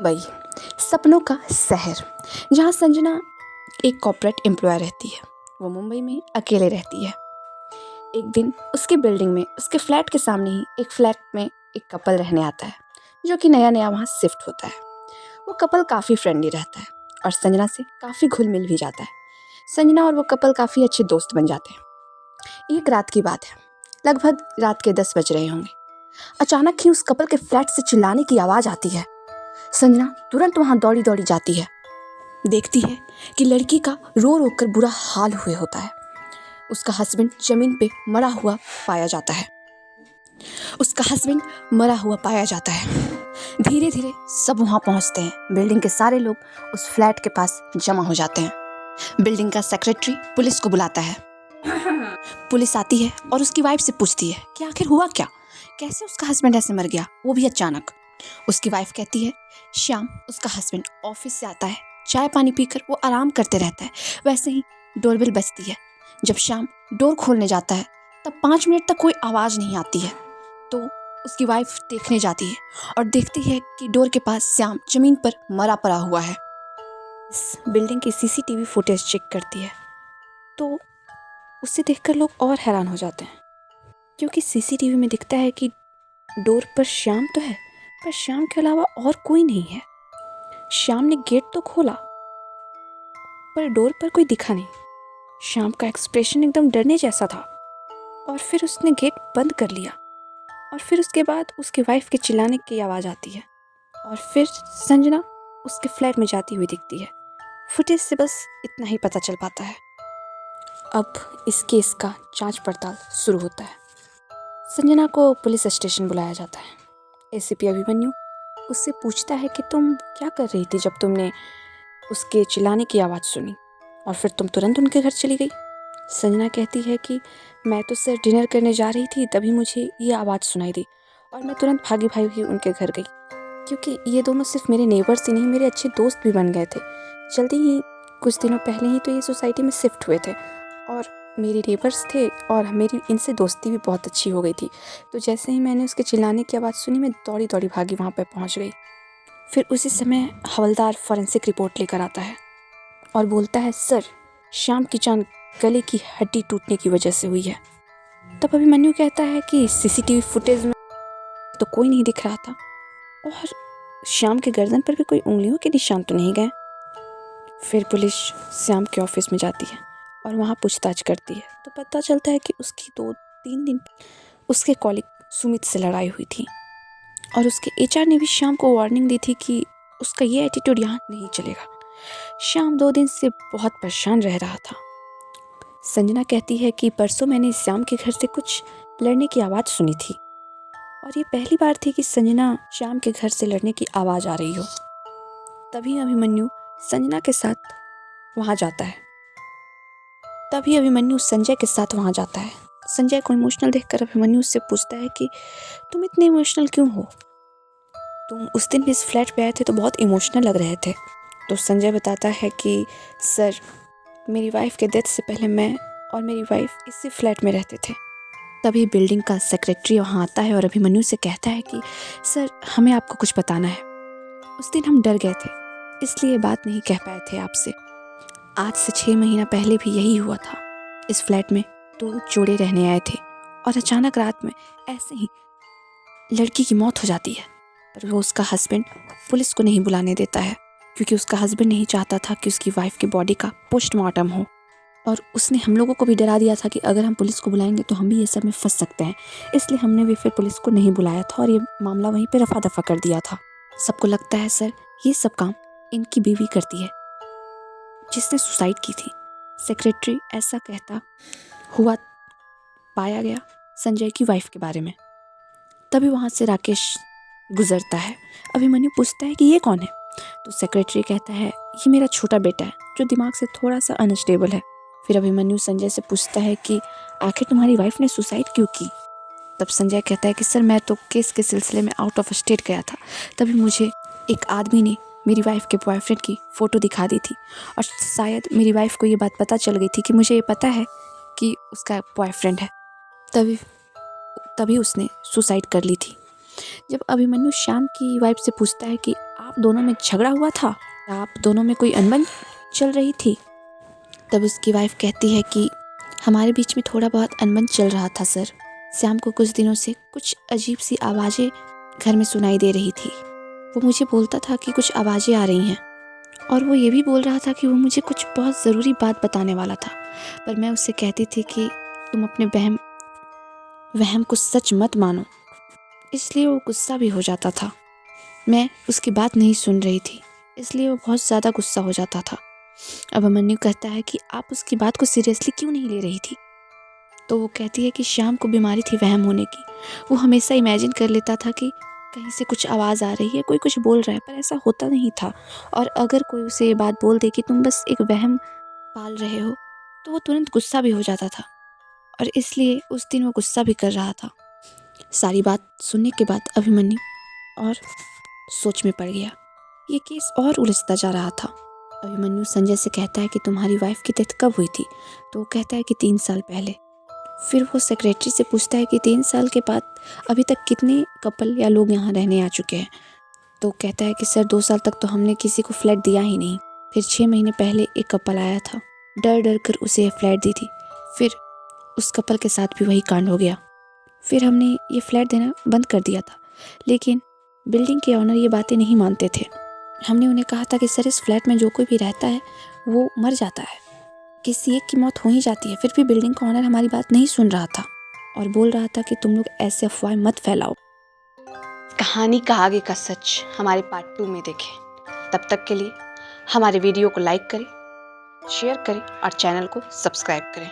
वही सपनों का शहर, जहाँ संजना एक कॉर्पोरेट एम्प्लॉय रहती है। वो मुंबई में अकेले रहती है। एक दिन उसकी बिल्डिंग में, उसके फ्लैट के सामने ही एक फ्लैट में एक कपल रहने आता है, जो कि नया नया वहाँ शिफ्ट होता है। वो कपल काफ़ी फ्रेंडली रहता है और संजना से काफ़ी घुल मिल भी जाता है। संजना और वो कपल काफ़ी अच्छे दोस्त बन जाते हैं। एक रात की बात है, लगभग रात के 10 बज रहे होंगे। अचानक ही उस कपल के फ्लैट से चिल्लाने की आवाज़ आती है। संजना तुरंत वहाँ दौड़ी दौड़ी जाती है। देखती है कि लड़की का रो रो कर बुरा हाल हुए होता है। उसका हस्बैंड जमीन पे मरा हुआ पाया जाता है। धीरे धीरे सब वहाँ पहुँचते हैं। बिल्डिंग के सारे लोग उस फ्लैट के पास जमा हो जाते हैं। बिल्डिंग का सेक्रेटरी पुलिस को बुलाता है। पुलिस आती है और उसकी वाइफ से पूछती है कि आखिर हुआ क्या, कैसे उसका हस्बैंड ऐसे मर गया, वो भी अचानक। उसकी वाइफ कहती है, श्याम उसका हस्बैंड ऑफिस से आता है, चाय पानी पीकर वो आराम करते रहता है। वैसे ही डोरबेल बजती है। जब श्याम डोर खोलने जाता है तब 5 मिनट तक कोई आवाज़ नहीं आती है। तो उसकी वाइफ देखने जाती है और देखती है कि डोर के पास श्याम जमीन पर मरा पड़ा हुआ है। इस बिल्डिंग की सीसीटीवी फुटेज चेक करती है तो उसे देखकर लोग और हैरान हो जाते हैं, क्योंकि सीसीटीवी में दिखता है कि डोर पर श्याम तो है, पर श्याम के अलावा और कोई नहीं है। श्याम ने गेट तो खोला पर डोर पर कोई दिखा नहीं। श्याम का एक्सप्रेशन एकदम डरने जैसा था और फिर उसने गेट बंद कर लिया। और फिर उसके बाद उसकी वाइफ के चिल्लाने की आवाज़ आती है और फिर संजना उसके फ्लैट में जाती हुई दिखती है। फुटेज से बस इतना ही पता चल पाता है। अब इस केस का जांच पड़ताल शुरू होता है। संजना को पुलिस स्टेशन बुलाया जाता है। एसीपी अभिमन्यु उससे पूछता है कि तुम क्या कर रही थी जब तुमने उसके चिल्लाने की आवाज़ सुनी और फिर तुम तुरंत उनके घर चली गई। संजना कहती है कि मैं तो सर डिनर करने जा रही थी, तभी मुझे ये आवाज़ सुनाई दी और मैं तुरंत भागी भागी उनके घर गई, क्योंकि ये दोनों सिर्फ मेरे नेबर्स ही नहीं, मेरे अच्छे दोस्त भी बन गए थे। जल्दी ही कुछ दिनों पहले ही तो ये सोसाइटी में शिफ्ट हुए थे और मेरे नेबर्स थे और मेरी इनसे दोस्ती भी बहुत अच्छी हो गई थी। तो जैसे ही मैंने उसके चिल्लाने की आवाज़ सुनी, मैं दौड़ी दौड़ी भागी वहाँ पर पहुँच गई। फिर उसी समय हवलदार फॉरेंसिक रिपोर्ट लेकर आता है और बोलता है, सर श्याम की जान गले की हड्डी टूटने की वजह से हुई है। तब अभिमन्यु कहता है कि सीसीटीवी फुटेज में तो कोई नहीं दिख रहा था और श्याम के गर्दन पर भी कोई उंगलियों के निशान तो नहीं गए। फिर पुलिस श्याम के ऑफिस में जाती है और वहाँ पूछताछ करती है तो पता चलता है कि उसकी 2-3 दिन उसके कॉलीग सुमित से लड़ाई हुई थी और उसके एचआर ने भी श्याम को वार्निंग दी थी कि उसका ये एटीट्यूड यहाँ नहीं चलेगा। श्याम 2 दिन से बहुत परेशान रह रहा था। संजना कहती है कि परसों मैंने श्याम के घर से कुछ लड़ने की आवाज़ सुनी थी और ये पहली बार थी कि संजना श्याम के घर से लड़ने की आवाज़ आ रही हो। तभी अभिमन्यु संजना के साथ वहाँ जाता है। संजय को इमोशनल देखकर अभिमन्यु उससे पूछता है कि तुम इतने इमोशनल क्यों हो? तुम उस दिन भी इस फ्लैट पे आए थे तो बहुत इमोशनल लग रहे थे। तो संजय बताता है कि सर, मेरी वाइफ के डेथ से पहले मैं और मेरी वाइफ इसी फ्लैट में रहते थे। तभी बिल्डिंग का सेक्रेटरी वहाँ आता है और अभिमन्यु से कहता है कि सर, हमें आपको कुछ बताना है। उस दिन हम डर गए थे, इसलिए बात नहीं कह पाए थे आपसे। आज से 6 महीना पहले भी यही हुआ था। इस फ्लैट में 2 जोड़े रहने आए थे और अचानक रात में ऐसे ही लड़की की मौत हो जाती है, पर वो उसका हस्बैंड पुलिस को नहीं बुलाने देता है, क्योंकि उसका हस्बैंड नहीं चाहता था कि उसकी वाइफ की बॉडी का पोस्टमार्टम हो। और उसने हम लोगों को भी डरा दिया था कि अगर हम पुलिस को बुलाएंगे तो हम भी ये सब में फंस सकते हैं। इसलिए हमने भी फिर पुलिस को नहीं बुलाया था और ये मामला वहीं पे रफा दफा कर दिया था। सबको लगता है सर, ये सब काम इनकी बीवी करती है जिसने सुसाइड की थी। सेक्रेटरी ऐसा कहता हुआ पाया गया संजय की वाइफ के बारे में। तभी वहाँ से राकेश गुजरता है। अभिमन्यु पूछता है कि ये कौन है? तो सेक्रेटरी कहता है, ये मेरा छोटा बेटा है जो दिमाग से थोड़ा सा अनस्टेबल है। फिर अभिमन्यु संजय से पूछता है कि आखिर तुम्हारी वाइफ ने सुसाइड क्यों की? तब संजय कहता है कि सर, मैं तो केस के सिलसिले में आउट ऑफ स्टेट गया था। तभी मुझे एक आदमी ने मेरी वाइफ के बॉयफ्रेंड की फ़ोटो दिखा दी थी और शायद मेरी वाइफ को ये बात पता चल गई थी कि मुझे ये पता है कि उसका बॉयफ्रेंड है, तभी उसने सुसाइड कर ली थी। जब अभिमन्यु श्याम की वाइफ से पूछता है कि आप दोनों में झगड़ा हुआ था, आप दोनों में कोई अनबन चल रही थी। तब उसकी वाइफ कहती है कि हमारे बीच में थोड़ा बहुत अनबन चल रहा था सर। श्याम को कुछ दिनों से कुछ अजीब सी आवाज़ें घर में सुनाई दे रही थी। वो मुझे बोलता था कि कुछ आवाज़ें आ रही हैं, और वो ये भी बोल रहा था कि वो मुझे कुछ बहुत ज़रूरी बात बताने वाला था। पर मैं उससे कहती थी कि तुम अपने वहम को सच मत मानो। इसलिए वो गुस्सा भी हो जाता था। मैं उसकी बात नहीं सुन रही थी, इसलिए वो बहुत ज़्यादा गुस्सा हो जाता था। अब अभिमन्यु कहता है कि आप उसकी बात को सीरियसली क्यों नहीं ले रही थी। तो वो कहती है कि श्याम को बीमारी थी वहम होने की। वो हमेशा इमेजिन कर लेता था कि कहीं से कुछ आवाज़ आ रही है, कोई कुछ बोल रहा है, पर ऐसा होता नहीं था। और अगर कोई उसे ये बात बोल दे कि तुम बस एक वहम पाल रहे हो, तो वो तुरंत गुस्सा भी हो जाता था। और इसलिए उस दिन वो गुस्सा भी कर रहा था। सारी बात सुनने के बाद अभिमन्यु और सोच में पड़ गया। ये केस और उलझता जा रहा था। अभिमन्यु संजय से कहता है कि तुम्हारी वाइफ की डेथ कब हुई थी। तो वो कहता है कि 3 साल पहले। फिर वो सेक्रेटरी से पूछता है कि 3 साल के बाद अभी तक कितने कपल या लोग यहाँ रहने आ चुके हैं। तो कहता है कि सर 2 साल तक तो हमने किसी को फ्लैट दिया ही नहीं। फिर 6 महीने पहले एक कपल आया था, डर डर कर उसे फ्लैट दी थी। फिर उस कपल के साथ भी वही कांड हो गया। फिर हमने ये फ्लैट देना बंद कर दिया था, लेकिन बिल्डिंग के ऑनर ये बातें नहीं मानते थे। हमने उन्हें कहा था कि सर इस फ्लैट में जो कोई भी रहता है वो मर जाता है, किसी एक की मौत हो ही जाती है। फिर भी बिल्डिंग का ऑनर हमारी बात नहीं सुन रहा था और बोल रहा था कि तुम लोग ऐसे अफवाह मत फैलाओ। कहानी का आगे का सच हमारे पार्ट 2 में देखें। तब तक के लिए हमारे वीडियो को लाइक करें, शेयर करें और चैनल को सब्सक्राइब करें।